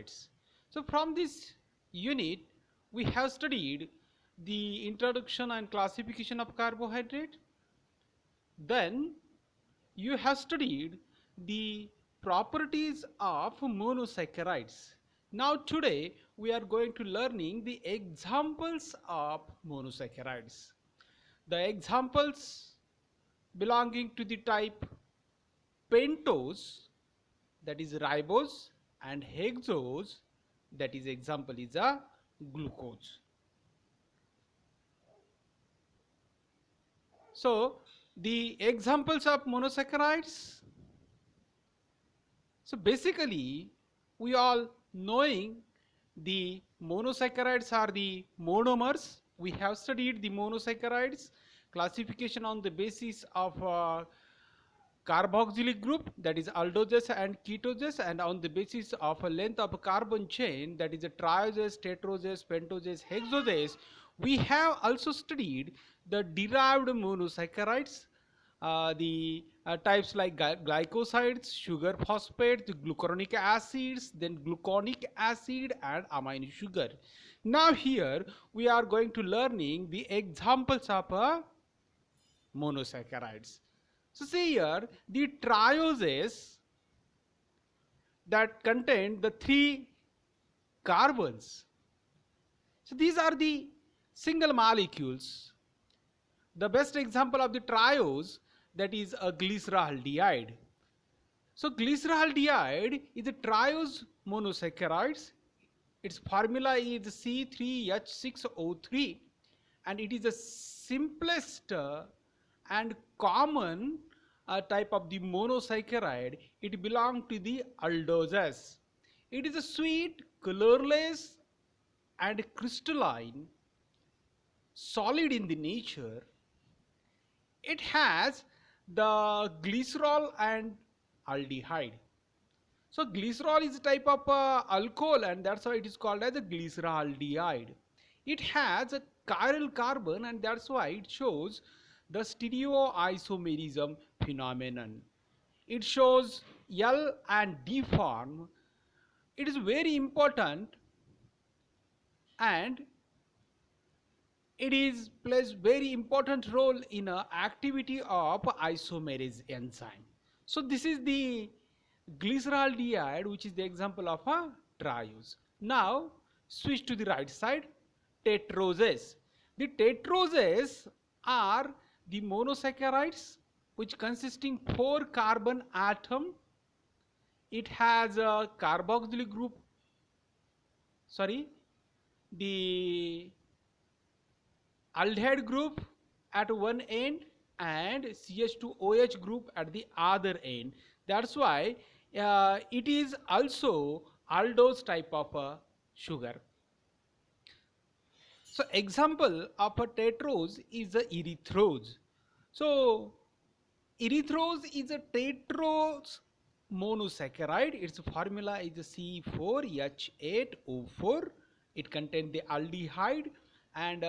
carbohydrates. So from this unit, we have studied the introduction and classification of carbohydrate. Then you have studied the properties of monosaccharides. Now today we are going to learning the examples of monosaccharides. The examples belonging to the type pentose, that is ribose, and hexose, that is example is a glucose. So the examples of monosaccharides. So basically we all knowing the monosaccharides are the monomers. We have studied the monosaccharides classification on the basis of carboxylic group, that is aldoses and ketoses, and on the basis of a length of a carbon chain, that is a trioses, tetroses, pentoses, hexoses. We have also studied the derived monosaccharides, the types like glycosides, sugar phosphates, glucuronic acids, then gluconic acid and amino sugar. Now here we are going to learning the examples of monosaccharides. So see here the trioses that contain the 3 carbons. So these are the single molecules. The best example of the triose, that is a glyceraldehyde. So glyceraldehyde is a triose monosaccharides. Its formula is C3H6O3 and it is the simplest and common type of the monosaccharide. It belongs to the aldoses. It is a sweet, colorless and crystalline solid in the nature. It has the glycerol and aldehyde. So glycerol is a type of alcohol and that's why it is called as a glyceraldehyde. It has a chiral carbon and that's why it shows the stereoisomerism phenomenon. It shows L and D form. It is very important and it is plays very important role in activity of isomerase enzyme. So this is the glyceraldehyde, which is the example of a triose. Now switch to the right side, tetroses. The tetroses are the monosaccharides which consisting 4 carbon atom. It has a carboxylic group, the aldehyde group at one end and CH2OH group at the other end. That's why it is also aldose type of a sugar. So example of a tetrose is a erythrose. So erythrose is a tetrose monosaccharide. Its formula is C4H8O4. It contains the aldehyde and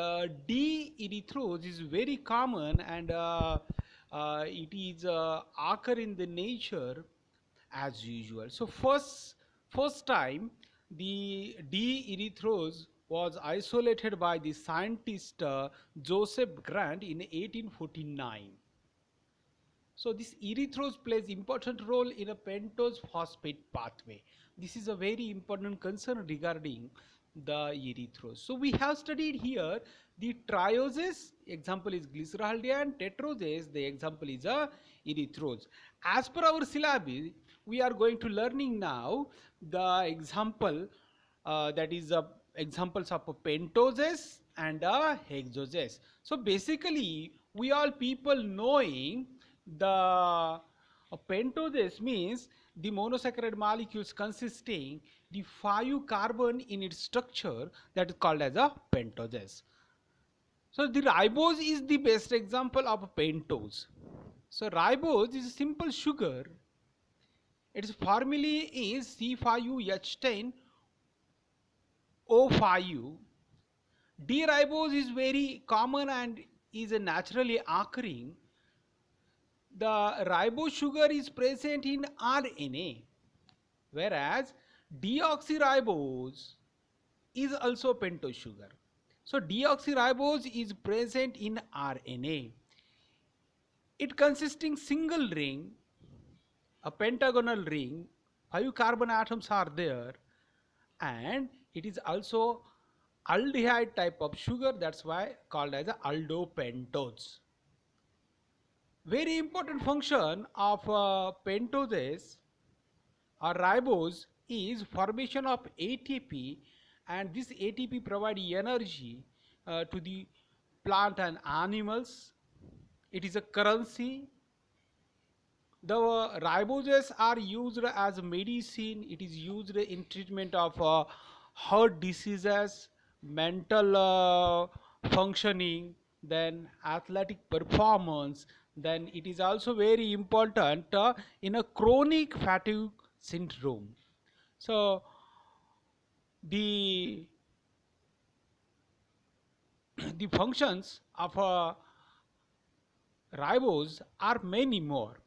D-erythrose is very common and it is occur in the nature as usual. So first time the D-erythrose was isolated by the scientist Joseph Grant in 1849. So this erythrose plays important role in a pentose phosphate pathway. This is a very important concern regarding the erythrose. So we have studied here the trioses, example is glyceraldehyde, and tetroses, the example is a erythrose. As per our syllabus, we are going to learning now the example that is examples of pentoses and hexoses. So basically we all people knowing the pentoses means the monosaccharide molecules consisting the 5 carbon in its structure, that is called as a pentoses. So the ribose is the best example of a pentose. So ribose is a simple sugar. Its formula is C5H10O5. D-ribose is very common and is naturally occurring. The ribose sugar is present in RNA, whereas Deoxyribose is also pentose sugar. So deoxyribose is present in RNA. It consisting single ring, a pentagonal ring, 5 carbon atoms are there, and it is also aldehyde type of sugar, that's why called as a aldopentose. Very important function of pentoses or ribose is formation of ATP, and this ATP provide energy to the plant and animals. It is a currency. The riboses are used as medicine. It is used in treatment of heart diseases, mental functioning, then athletic performance. Then it is also very important in a chronic fatigue syndrome. So the the functions of ribose are many more.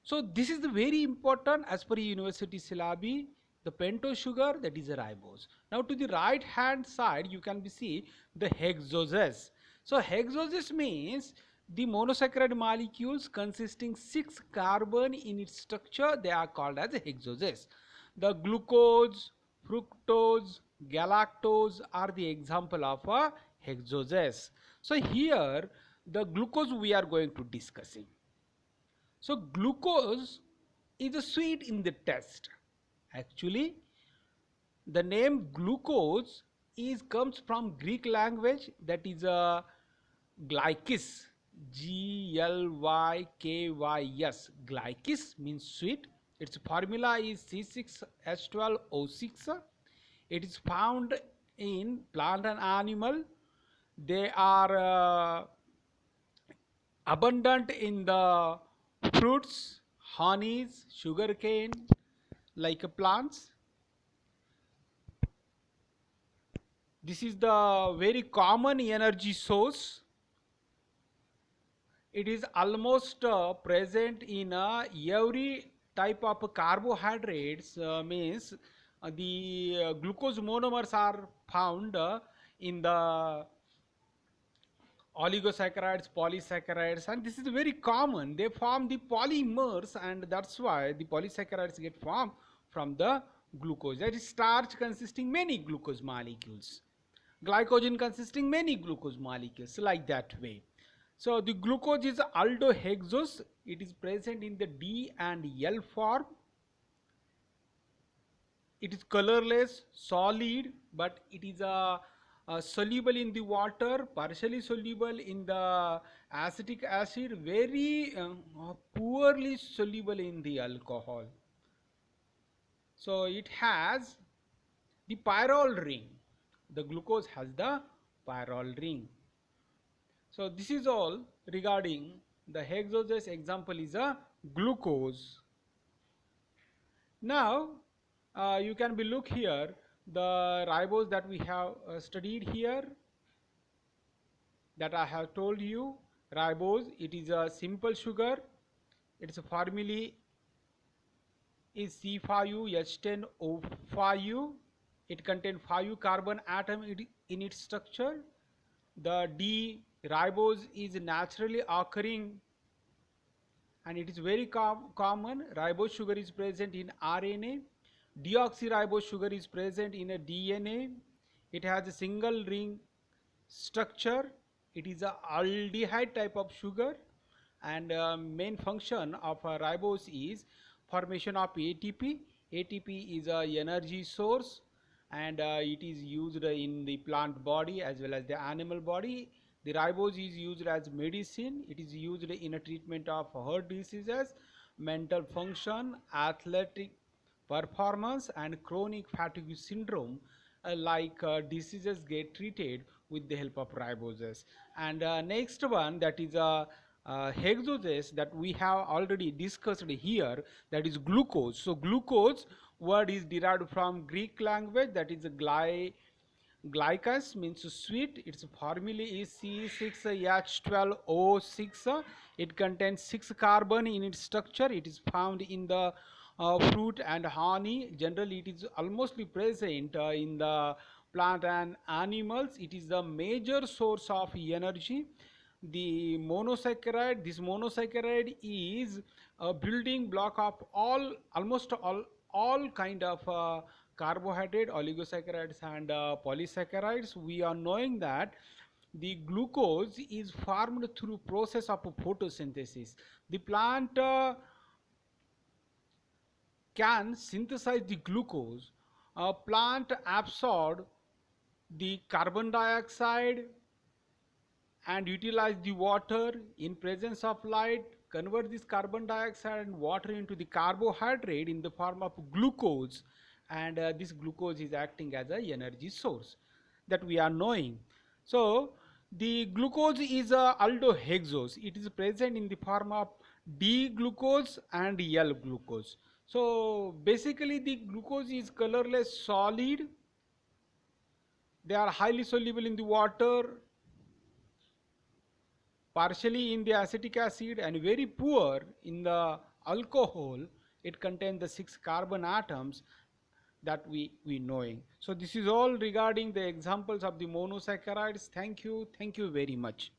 So this is the very important as per university syllabi, the pentose sugar, that is a ribose. Now to the right hand side you can see the hexoses. So hexoses means the monosaccharide molecules consisting 6 carbon in its structure, they are called as hexoses. The glucose, fructose, galactose are the example of a hexoses. So here the glucose we are going to discussing. So glucose is a sweet in the taste. Actually, the name glucose is comes from Greek language, that is a glykys, Glykys. Glykys means sweet. Its formula is C6H12O6. It is found in plant and animal. They are abundant in the fruits, honeys, sugarcane, like plants. This is the very common energy source. It is almost present in every type of carbohydrates, means the glucose monomers are found in the oligosaccharides, polysaccharides, and this is very common. They form the polymers, and that's why the polysaccharides get formed from the glucose. That is starch consisting many glucose molecules, glycogen consisting many glucose molecules, like that way. So the glucose is aldohexose. It is present in the D and L form. It is colorless, solid, but it is soluble in the water, partially soluble in the acetic acid, very poorly soluble in the alcohol. So it has the pyrrole ring. The glucose has the pyrrole ring. So this is all regarding the hexoses. Example is a glucose. Now you can be look here the ribose that we have studied here, that I have told you. Ribose, it is a simple sugar. Its formula is C5H10O5. It contains 5 carbon atom in its structure. The D ribose is naturally occurring, and it is very common. Ribose sugar is present in RNA. Deoxyribose sugar is present in a DNA. It has a single ring structure. It is a aldehyde type of sugar, and main function of ribose is formation of ATP. ATP is a energy source, and it is used in the plant body as well as the animal body. The ribose is used as medicine. It is used in a treatment of heart diseases, mental function, athletic performance, and chronic fatigue syndrome, diseases get treated with the help of riboses. And next one, that is hexoses, that we have already discussed here, that is glucose. So glucose word is derived from Greek language, that is glykos means sweet. Its formula is C6H12O6. It contains 6 carbon in its structure. It is found in the fruit and honey. Generally, it is almostly present in the plant and animals. It is the major source of energy. The monosaccharide, this monosaccharide is a building block of almost all kind of carbohydrate, oligosaccharides and polysaccharides. We are knowing that the glucose is formed through process of photosynthesis. The plant can synthesize the glucose. A plant absorb the carbon dioxide and utilize the water in presence of light, convert this carbon dioxide and water into the carbohydrate in the form of glucose, and this glucose is acting as a energy source that we are knowing. So the glucose is a aldohexose. It is present in the form of D glucose and L glucose. So basically the glucose is colorless solid. They are highly soluble in the water, partially in the acetic acid, and very poor in the alcohol. It contains the 6 carbon atoms that we knowing. So this is all regarding the examples of the monosaccharides. Thank you very much.